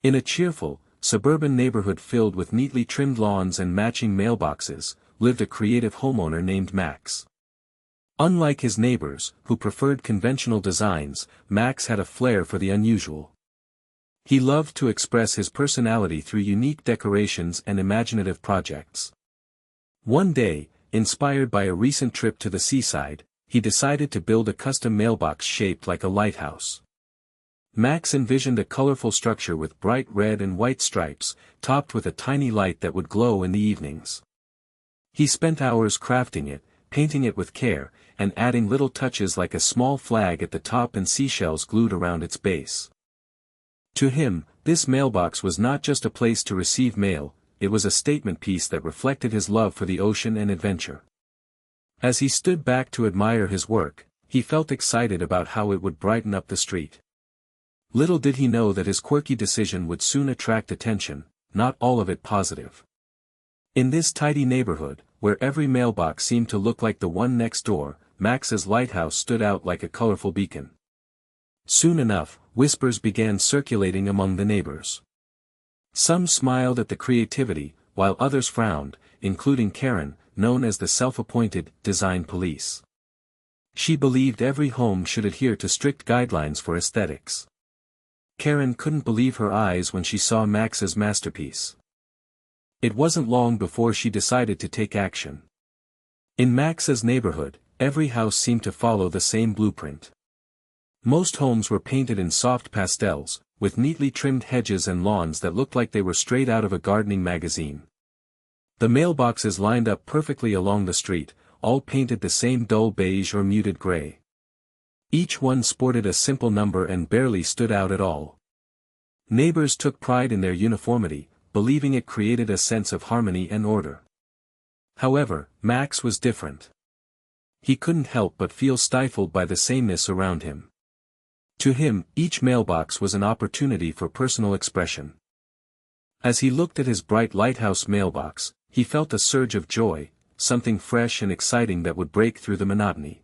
In a cheerful, suburban neighborhood filled with neatly trimmed lawns and matching mailboxes, lived a creative homeowner named Max. Unlike his neighbors, who preferred conventional designs, Max had a flair for the unusual. He loved to express his personality through unique decorations and imaginative projects. One day, inspired by a recent trip to the seaside, he decided to build a custom mailbox shaped like a lighthouse. Max envisioned a colorful structure with bright red and white stripes, topped with a tiny light that would glow in the evenings. He spent hours crafting it, painting it with care, and adding little touches like a small flag at the top and seashells glued around its base. To him, this mailbox was not just a place to receive mail, it was a statement piece that reflected his love for the ocean and adventure. As he stood back to admire his work, he felt excited about how it would brighten up the street. Little did he know that his quirky decision would soon attract attention, not all of it positive. In this tidy neighborhood, where every mailbox seemed to look like the one next door, Max's lighthouse stood out like a colorful beacon. Soon enough, whispers began circulating among the neighbors. Some smiled at the creativity, while others frowned, including Karen, known as the self-appointed design police. She believed every home should adhere to strict guidelines for aesthetics. Karen couldn't believe her eyes when she saw Max's masterpiece. It wasn't long before she decided to take action. In Max's neighborhood, every house seemed to follow the same blueprint. Most homes were painted in soft pastels, with neatly trimmed hedges and lawns that looked like they were straight out of a gardening magazine. The mailboxes lined up perfectly along the street, all painted the same dull beige or muted gray. Each one sported a simple number and barely stood out at all. Neighbors took pride in their uniformity, believing it created a sense of harmony and order. However, Max was different. He couldn't help but feel stifled by the sameness around him. To him, each mailbox was an opportunity for personal expression. As he looked at his bright lighthouse mailbox, he felt a surge of joy, something fresh and exciting that would break through the monotony.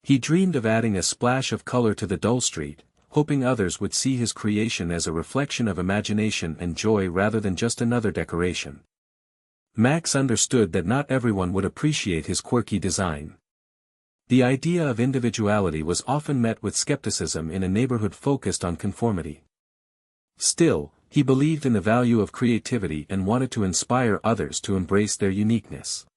He dreamed of adding a splash of color to the dull street, hoping others would see his creation as a reflection of imagination and joy rather than just another decoration. Max understood that not everyone would appreciate his quirky design. The idea of individuality was often met with skepticism in a neighborhood focused on conformity. Still, he believed in the value of creativity and wanted to inspire others to embrace their uniqueness.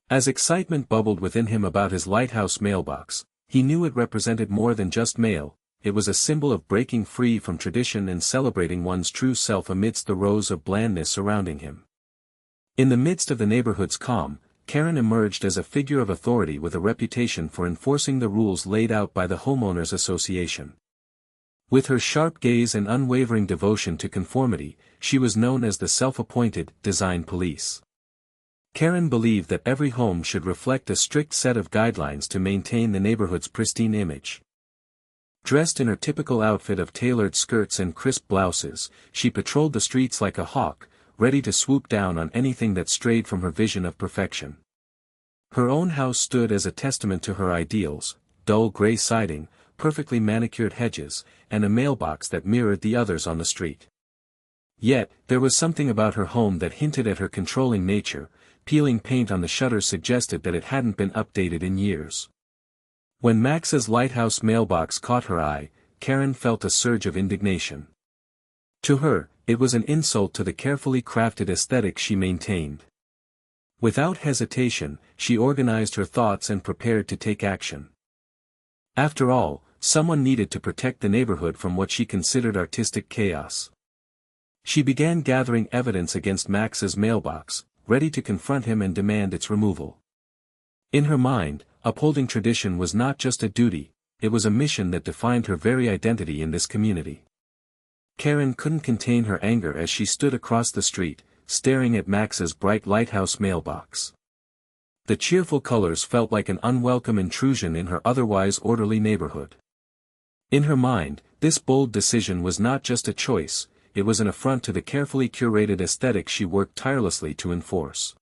As excitement bubbled within him about his lighthouse mailbox, he knew it represented more than just mail, it was a symbol of breaking free from tradition and celebrating one's true self amidst the rows of blandness surrounding him. In the midst of the neighborhood's calm, Karen emerged as a figure of authority with a reputation for enforcing the rules laid out by the Homeowners Association. With her sharp gaze and unwavering devotion to conformity, she was known as the self-appointed design police. Karen believed that every home should reflect a strict set of guidelines to maintain the neighborhood's pristine image. Dressed in her typical outfit of tailored skirts and crisp blouses, she patrolled the streets like a hawk, ready to swoop down on anything that strayed from her vision of perfection. Her own house stood as a testament to her ideals: dull gray siding, perfectly manicured hedges, and a mailbox that mirrored the others on the street. Yet, there was something about her home that hinted at her controlling nature. Peeling paint on the shutters suggested that it hadn't been updated in years. When Max's lighthouse mailbox caught her eye, Karen felt a surge of indignation. To her, it was an insult to the carefully crafted aesthetic she maintained. Without hesitation, she organized her thoughts and prepared to take action. After all, someone needed to protect the neighborhood from what she considered artistic chaos. She began gathering evidence against Max's mailbox, ready to confront him and demand its removal. In her mind, upholding tradition was not just a duty, it was a mission that defined her very identity in this community. Karen couldn't contain her anger as she stood across the street, staring at Max's bright lighthouse mailbox. The cheerful colors felt like an unwelcome intrusion in her otherwise orderly neighborhood. In her mind, this bold decision was not just a choice, it was an affront to the carefully curated aesthetic she worked tirelessly to enforce.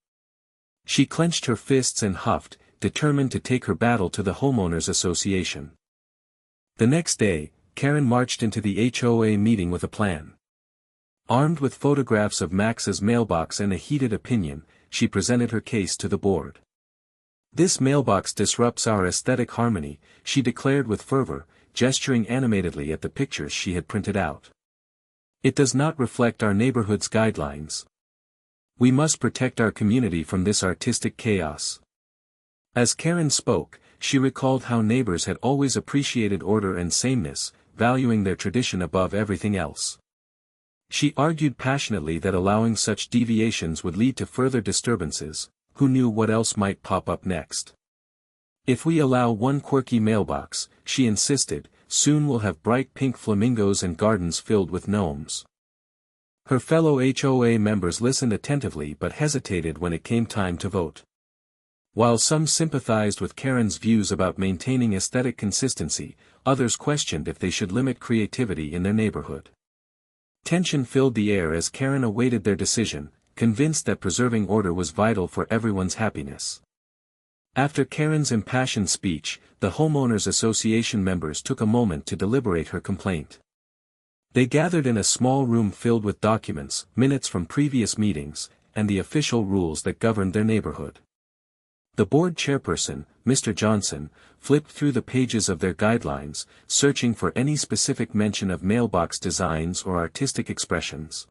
She clenched her fists and huffed, determined to take her battle to the Homeowners Association. The next day, Karen marched into the HOA meeting with a plan. Armed with photographs of Max's mailbox and a heated opinion, she presented her case to the board. "This mailbox disrupts our aesthetic harmony," she declared with fervor, gesturing animatedly at the pictures she had printed out. "It does not reflect our neighborhood's guidelines. We must protect our community from this artistic chaos." As Karen spoke, she recalled how neighbors had always appreciated order and sameness, valuing their tradition above everything else. She argued passionately that allowing such deviations would lead to further disturbances. Who knew what else might pop up next? "If we allow one quirky mailbox," she insisted, "soon we'll have bright pink flamingos and gardens filled with gnomes." Her fellow HOA members listened attentively but hesitated when it came time to vote. While some sympathized with Karen's views about maintaining aesthetic consistency, others questioned if they should limit creativity in their neighborhood. Tension filled the air as Karen awaited their decision, convinced that preserving order was vital for everyone's happiness. After Karen's impassioned speech, the Homeowners Association members took a moment to deliberate her complaint. They gathered in a small room filled with documents, minutes from previous meetings, and the official rules that governed their neighborhood. The board chairperson, Mr. Johnson, flipped through the pages of their guidelines, searching for any specific mention of mailbox designs or artistic expressions.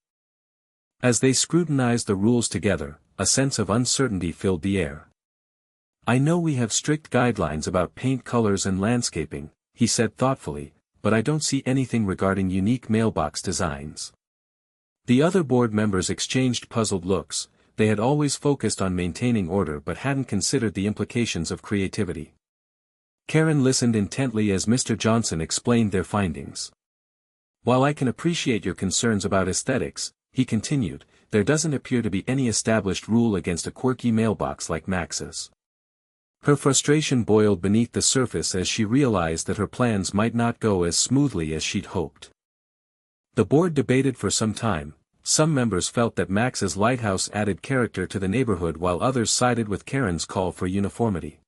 As they scrutinized the rules together, a sense of uncertainty filled the air. "I know we have strict guidelines about paint colors and landscaping," he said thoughtfully, "but I don't see anything regarding unique mailbox designs." The other board members exchanged puzzled looks. They had always focused on maintaining order but hadn't considered the implications of creativity. Karen listened intently as Mr. Johnson explained their findings. "While I can appreciate your concerns about aesthetics," he continued, "there doesn't appear to be any established rule against a quirky mailbox like Max's." Her frustration boiled beneath the surface as she realized that her plans might not go as smoothly as she'd hoped. The board debated for some time. Some members felt that Max's lighthouse added character to the neighborhood while others sided with Karen's call for uniformity.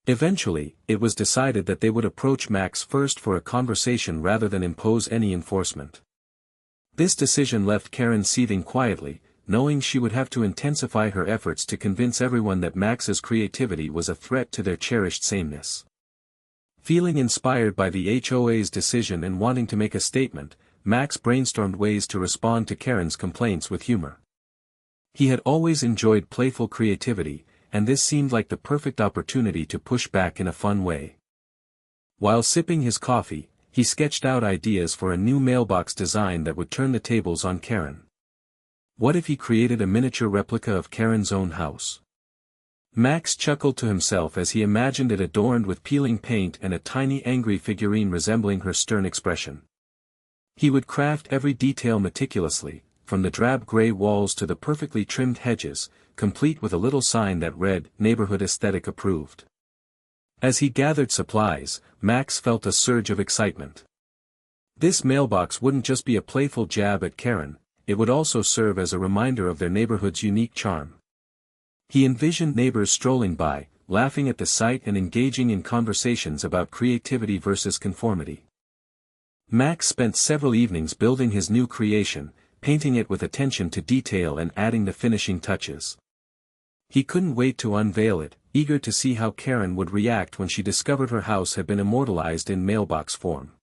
Eventually, it was decided that they would approach Max first for a conversation rather than impose any enforcement. This decision left Karen seething quietly, knowing she would have to intensify her efforts to convince everyone that Max's creativity was a threat to their cherished sameness. Feeling inspired by the HOA's decision and wanting to make a statement, Max brainstormed ways to respond to Karen's complaints with humor. He had always enjoyed playful creativity, and this seemed like the perfect opportunity to push back in a fun way. While sipping his coffee, he sketched out ideas for a new mailbox design that would turn the tables on Karen. What if he created a miniature replica of Karen's own house? Max chuckled to himself as he imagined it adorned with peeling paint and a tiny angry figurine resembling her stern expression. He would craft every detail meticulously, from the drab gray walls to the perfectly trimmed hedges, complete with a little sign that read, "Neighborhood Aesthetic Approved." As he gathered supplies, Max felt a surge of excitement. This mailbox wouldn't just be a playful jab at Karen, it would also serve as a reminder of their neighborhood's unique charm. He envisioned neighbors strolling by, laughing at the sight and engaging in conversations about creativity versus conformity. Max spent several evenings building his new creation, painting it with attention to detail and adding the finishing touches. He couldn't wait to unveil it, eager to see how Karen would react when she discovered her house had been immortalized in mailbox form.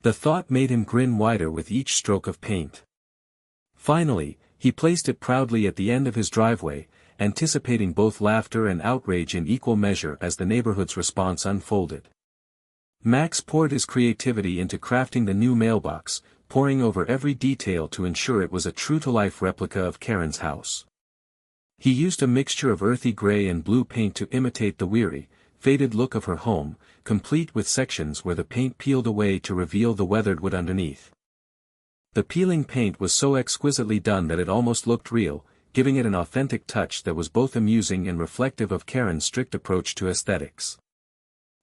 The thought made him grin wider with each stroke of paint. Finally, he placed it proudly at the end of his driveway, anticipating both laughter and outrage in equal measure as the neighborhood's response unfolded. Max poured his creativity into crafting the new mailbox, poring over every detail to ensure it was a true-to-life replica of Karen's house. He used a mixture of earthy gray and blue paint to imitate the weary, faded look of her home, complete with sections where the paint peeled away to reveal the weathered wood underneath. The peeling paint was so exquisitely done that it almost looked real, giving it an authentic touch that was both amusing and reflective of Karen's strict approach to aesthetics.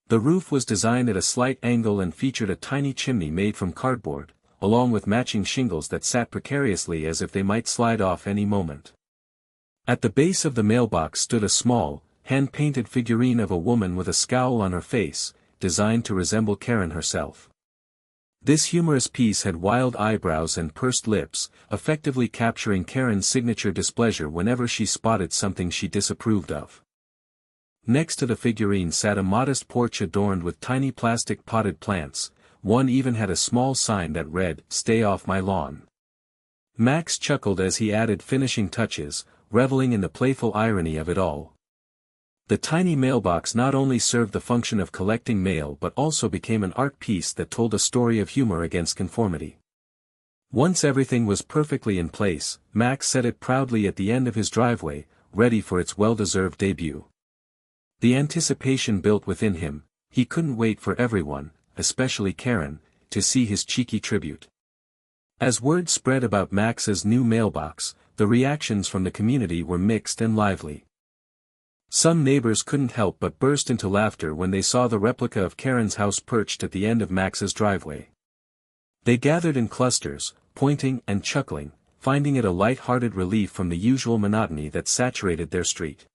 The roof was designed at a slight angle and featured a tiny chimney made from cardboard, along with matching shingles that sat precariously as if they might slide off any moment. At the base of the mailbox stood a small, hand-painted figurine of a woman with a scowl on her face, designed to resemble Karen herself. This humorous piece had wild eyebrows and pursed lips, effectively capturing Karen's signature displeasure whenever she spotted something she disapproved of. Next to the figurine sat a modest porch adorned with tiny plastic potted plants. One even had a small sign that read, "Stay off my lawn." Max chuckled as he added finishing touches, reveling in the playful irony of it all. The tiny mailbox not only served the function of collecting mail but also became an art piece that told a story of humor against conformity. Once everything was perfectly in place, Max set it proudly at the end of his driveway, ready for its well-deserved debut. The anticipation built within him. He couldn't wait for everyone, especially Karen, to see his cheeky tribute. As word spread about Max's new mailbox, the reactions from the community were mixed and lively. Some neighbors couldn't help but burst into laughter when they saw the replica of Karen's house perched at the end of Max's driveway. They gathered in clusters, pointing and chuckling, finding it a light-hearted relief from the usual monotony that saturated their street.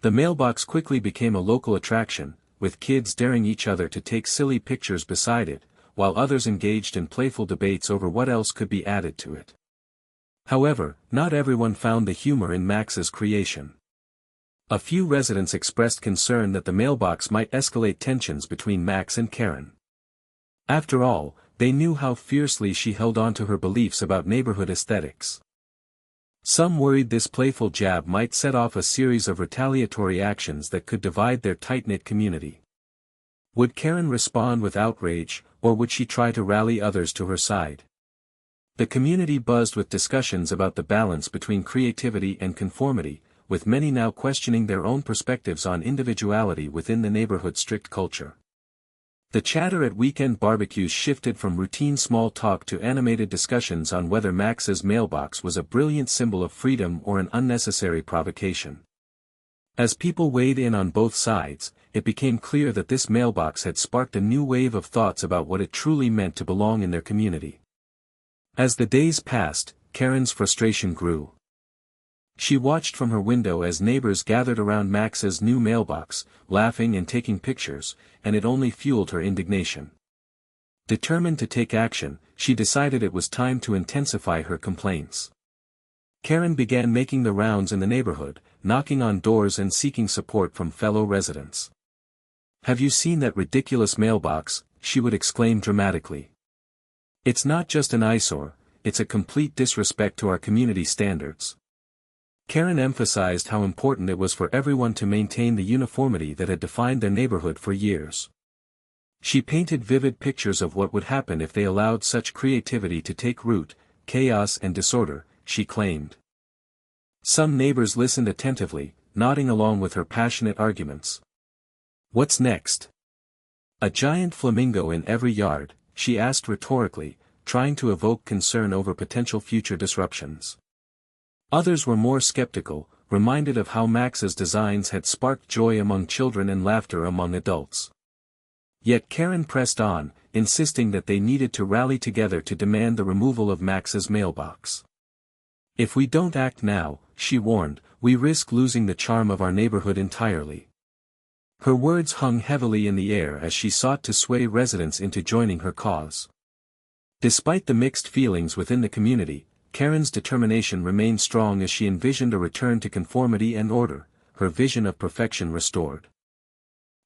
The mailbox quickly became a local attraction, with kids daring each other to take silly pictures beside it, while others engaged in playful debates over what else could be added to it. However, not everyone found the humor in Max's creation. A few residents expressed concern that the mailbox might escalate tensions between Max and Karen. After all, they knew how fiercely she held on to her beliefs about neighborhood aesthetics. Some worried this playful jab might set off a series of retaliatory actions that could divide their tight-knit community. Would Karen respond with outrage, or would she try to rally others to her side? The community buzzed with discussions about the balance between creativity and conformity, with many now questioning their own perspectives on individuality within the neighborhood's strict culture. The chatter at weekend barbecues shifted from routine small talk to animated discussions on whether Max's mailbox was a brilliant symbol of freedom or an unnecessary provocation. As people weighed in on both sides, it became clear that this mailbox had sparked a new wave of thoughts about what it truly meant to belong in their community. As the days passed, Karen's frustration grew. She watched from her window as neighbors gathered around Max's new mailbox, laughing and taking pictures, and it only fueled her indignation. Determined to take action, she decided it was time to intensify her complaints. Karen began making the rounds in the neighborhood, knocking on doors and seeking support from fellow residents. "Have you seen that ridiculous mailbox?" she would exclaim dramatically. "It's not just an eyesore, it's a complete disrespect to our community standards." Karen emphasized how important it was for everyone to maintain the uniformity that had defined their neighborhood for years. She painted vivid pictures of what would happen if they allowed such creativity to take root: chaos and disorder, she claimed. Some neighbors listened attentively, nodding along with her passionate arguments. "What's next? A giant flamingo in every yard?" she asked rhetorically, trying to evoke concern over potential future disruptions. Others were more skeptical, reminded of how Max's designs had sparked joy among children and laughter among adults. Yet Karen pressed on, insisting that they needed to rally together to demand the removal of Max's mailbox. "If we don't act now," she warned, "we risk losing the charm of our neighborhood entirely." Her words hung heavily in the air as she sought to sway residents into joining her cause. Despite the mixed feelings within the community, Karen's determination remained strong as she envisioned a return to conformity and order, her vision of perfection restored.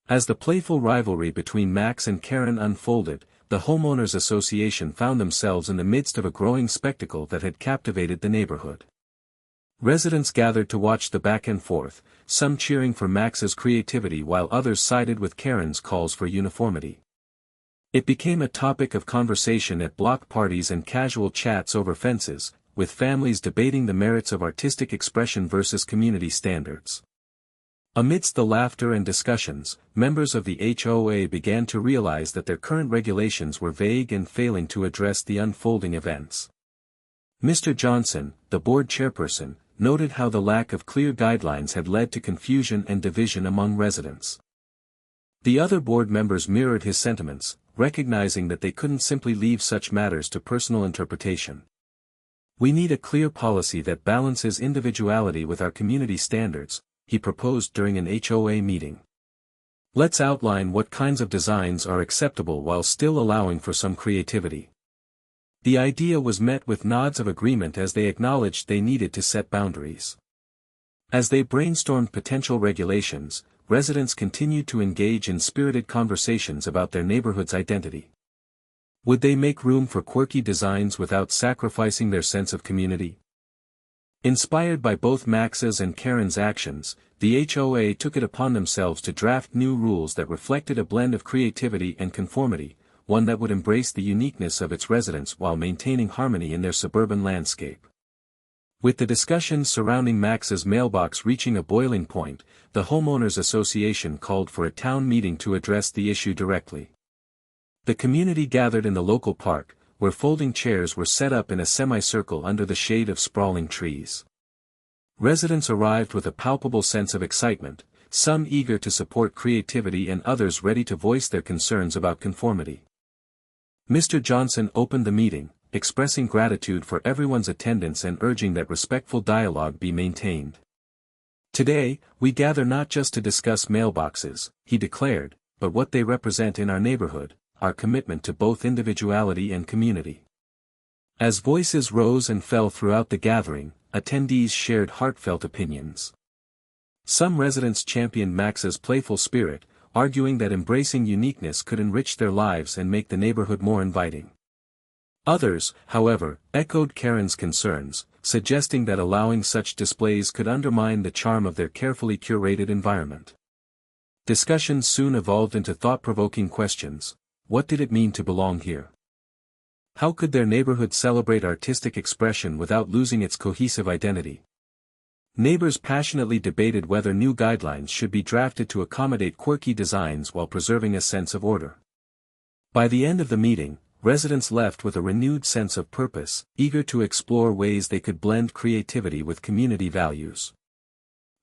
As the playful rivalry between Max and Karen unfolded, the homeowners association found themselves in the midst of a growing spectacle that had captivated the neighborhood. Residents gathered to watch the back and forth, some cheering for Max's creativity while others sided with Karen's calls for uniformity. It became a topic of conversation at block parties and casual chats over fences, with families debating the merits of artistic expression versus community standards. Amidst the laughter and discussions, members of the HOA began to realize that their current regulations were vague and failing to address the unfolding events. Mr. Johnson, the board chairperson, noted how the lack of clear guidelines had led to confusion and division among residents. The other board members mirrored his sentiments, recognizing that they couldn't simply leave such matters to personal interpretation. "We need a clear policy that balances individuality with our community standards," he proposed during an HOA meeting. Let's outline what kinds of designs are acceptable while still allowing for some creativity. The idea was met with nods of agreement as they acknowledged they needed to set boundaries. As they brainstormed potential regulations, residents continued to engage in spirited conversations about their neighborhood's identity. Would they make room for quirky designs without sacrificing their sense of community? Inspired by both Max's and Karen's actions, the HOA took it upon themselves to draft new rules that reflected a blend of creativity and conformity, one that would embrace the uniqueness of its residents while maintaining harmony in their suburban landscape. With the discussions surrounding Max's mailbox reaching a boiling point, the Homeowners Association called for a town meeting to address the issue directly. The community gathered in the local park, where folding chairs were set up in a semicircle under the shade of sprawling trees. Residents arrived with a palpable sense of excitement, some eager to support creativity and others ready to voice their concerns about conformity. Mr. Johnson opened the meeting, expressing gratitude for everyone's attendance and urging that respectful dialogue be maintained. Today, we gather not just to discuss mailboxes, he declared, but what they represent in our neighborhood, our commitment to both individuality and community. As voices rose and fell throughout the gathering, attendees shared heartfelt opinions. Some residents championed Max's playful spirit, arguing that embracing uniqueness could enrich their lives and make the neighborhood more inviting. Others, however, echoed Karen's concerns, suggesting that allowing such displays could undermine the charm of their carefully curated environment. Discussions soon evolved into thought-provoking questions. What did it mean to belong here? How could their neighborhood celebrate artistic expression without losing its cohesive identity? Neighbors passionately debated whether new guidelines should be drafted to accommodate quirky designs while preserving a sense of order. By the end of the meeting, residents left with a renewed sense of purpose, eager to explore ways they could blend creativity with community values.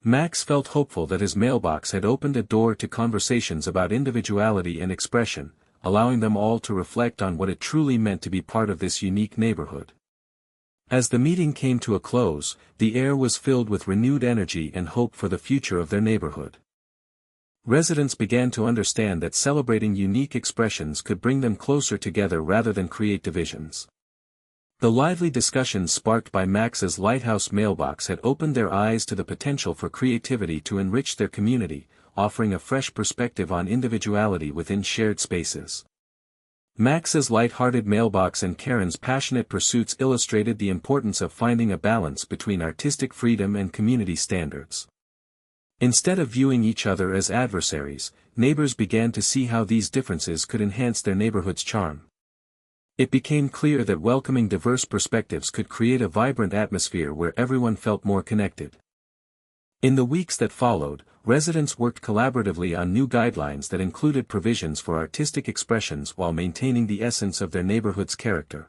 Max felt hopeful that his mailbox had opened a door to conversations about individuality and expression, allowing them all to reflect on what it truly meant to be part of this unique neighborhood. As the meeting came to a close, the air was filled with renewed energy and hope for the future of their neighborhood. Residents began to understand that celebrating unique expressions could bring them closer together rather than create divisions. The lively discussions sparked by Max's lighthouse mailbox had opened their eyes to the potential for creativity to enrich their community, offering a fresh perspective on individuality within shared spaces. Max's light-hearted mailbox and Karen's passionate pursuits illustrated the importance of finding a balance between artistic freedom and community standards. Instead of viewing each other as adversaries, neighbors began to see how these differences could enhance their neighborhood's charm. It became clear that welcoming diverse perspectives could create a vibrant atmosphere where everyone felt more connected. In the weeks that followed, residents worked collaboratively on new guidelines that included provisions for artistic expressions while maintaining the essence of their neighborhood's character.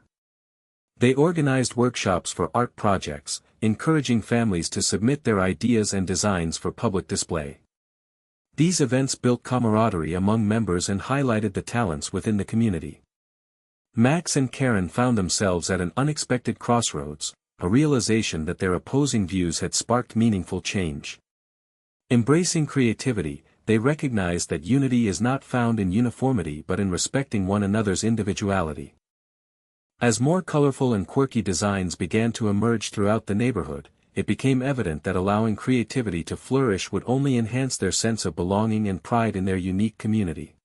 They organized workshops for art projects, encouraging families to submit their ideas and designs for public display. These events built camaraderie among members and highlighted the talents within the community. Max and Karen found themselves at an unexpected crossroads, a realization that their opposing views had sparked meaningful change. Embracing creativity, they recognized that unity is not found in uniformity but in respecting one another's individuality. As more colorful and quirky designs began to emerge throughout the neighborhood, it became evident that allowing creativity to flourish would only enhance their sense of belonging and pride in their unique community.